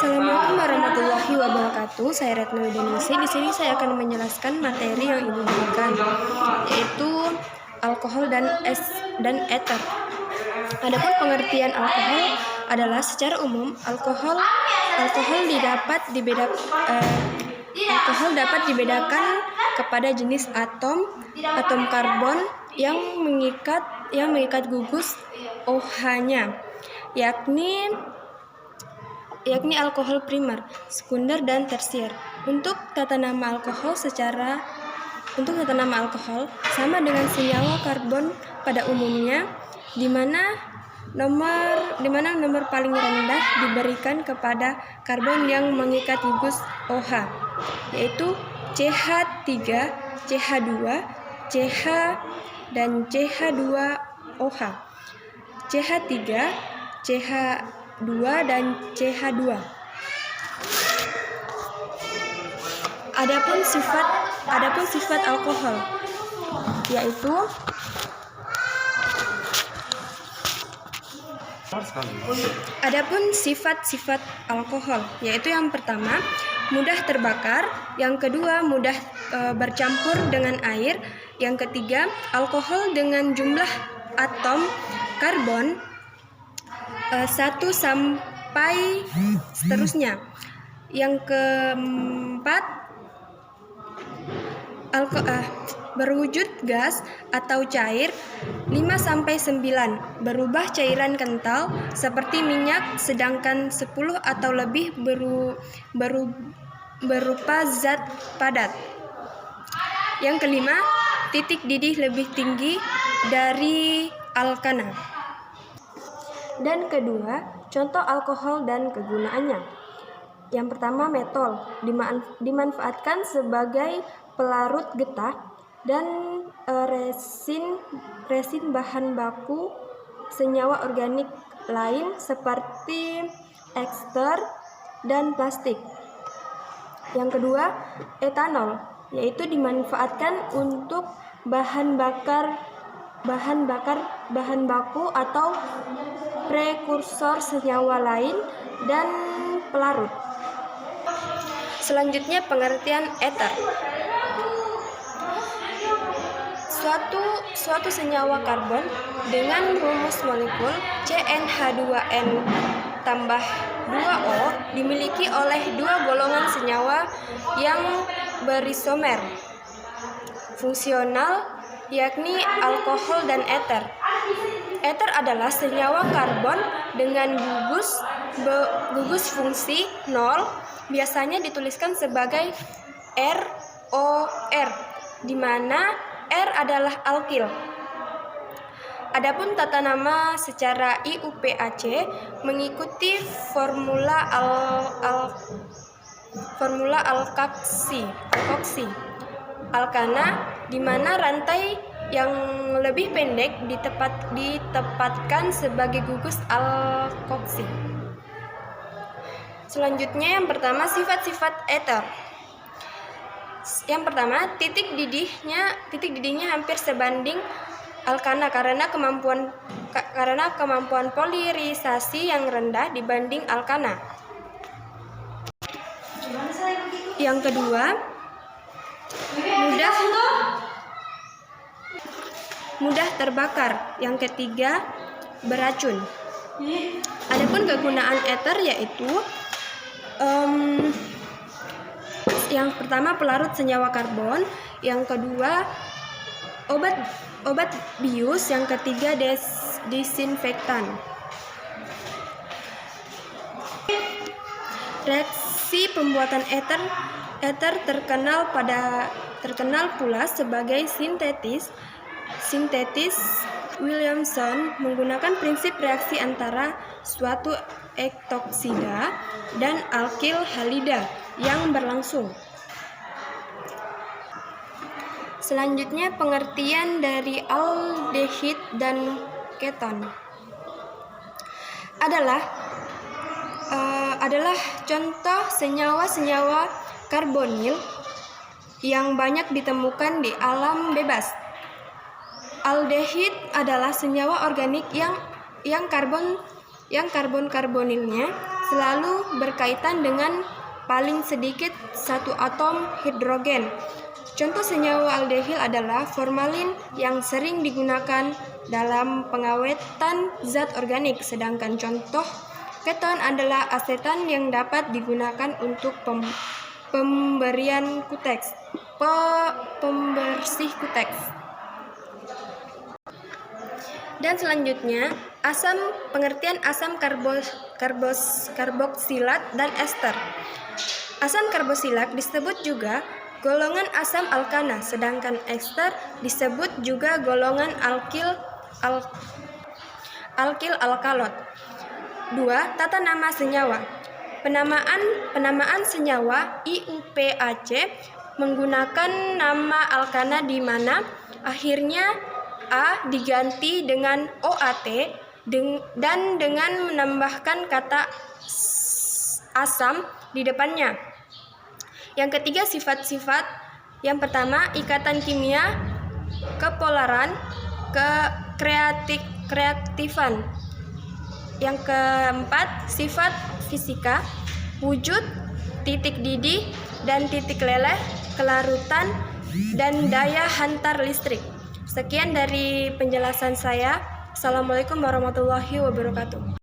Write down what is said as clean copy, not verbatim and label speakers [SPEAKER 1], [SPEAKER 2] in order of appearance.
[SPEAKER 1] Assalamualaikum warahmatullahi wabarakatuh. Saya Retno Widiningsih. Di sini saya akan menjelaskan materi yang ibu berikan, yaitu alkohol dan eter. Adapun pengertian alkohol adalah secara umum alkohol dapat dibedakan kepada jenis atom karbon yang mengikat gugus OH-nya, yakni alkohol primer, sekunder, dan tersier. Untuk tata nama alkohol sama dengan senyawa karbon pada umumnya, di mana nomor paling rendah diberikan kepada karbon yang mengikat gugus OH, yaitu CH3, CH2, CH dan CH2OH. CH3, CH2 dan CH2. Adapun sifat alkohol, yaitu yang pertama, mudah terbakar, yang kedua, mudah bercampur dengan air, yang ketiga, alkohol dengan jumlah atom karbon 1 sampai seterusnya. Yang keempat, berwujud gas atau cair 5 sampai 9, berubah cairan kental seperti minyak, sedangkan 10 atau lebih berupa zat padat. Yang kelima, titik didih lebih tinggi dari alkana. Dan kedua, contoh alkohol dan kegunaannya. Yang pertama, metol dimanfaatkan sebagai pelarut getah dan resin bahan baku senyawa organik lain seperti ester dan plastik. Yang kedua, etanol, yaitu dimanfaatkan untuk bahan baku atau prekursor senyawa lain dan pelarut. Selanjutnya, pengertian eter. Suatu senyawa karbon dengan rumus molekul CnH2n tambah 2O dimiliki oleh dua golongan senyawa yang berisomer fungsional, yakni alkohol dan eter. Eter adalah senyawa karbon dengan gugus fungsi 0, biasanya dituliskan sebagai ROR, di mana R adalah alkil. Adapun tata nama secara IUPAC mengikuti formula alkoksi, alkana, di mana rantai yang lebih pendek ditempatkan sebagai gugus alkoksi. Selanjutnya, yang pertama, sifat-sifat eter. Yang pertama, titik didihnya hampir sebanding alkana karena kemampuan polimerisasi yang rendah dibanding alkana. Yang kedua, mudah terbakar. Yang ketiga, beracun. Adapun kegunaan eter yaitu yang pertama, pelarut senyawa karbon, yang kedua, obat bius, yang ketiga, disinfektan. Reaksi pembuatan eter terkenal pula sebagai sintetis Williamson menggunakan prinsip reaksi antara suatu ektoksida dan alkil halida yang berlangsung. Selanjutnya, pengertian dari aldehid dan keton adalah contoh senyawa karbonil yang banyak ditemukan di alam bebas. Aldehid adalah senyawa organik yang karbon karbonilnya selalu berkaitan dengan paling sedikit satu atom hidrogen. Contoh senyawa aldehil adalah formalin yang sering digunakan dalam pengawetan zat organik, sedangkan contoh keton adalah asetan yang dapat digunakan untuk pembersih kuteks. Dan selanjutnya, pengertian asam karboksilat dan ester. Asam karboksilat disebut juga golongan asam alkana, sedangkan ester disebut juga golongan alkil alkalot. 2. Tata nama senyawa. Penamaan senyawa IUPAC menggunakan nama alkana di mana akhirnya A diganti dengan OAT dan dengan menambahkan kata asam di depannya. Yang ketiga, sifat-sifat. Yang pertama, ikatan kimia, kepolaran, kereaktifan. Yang keempat, sifat fisika, wujud, titik didih dan titik leleh, kelarutan, dan daya hantar listrik. Sekian dari penjelasan saya. Assalamualaikum warahmatullahi wabarakatuh.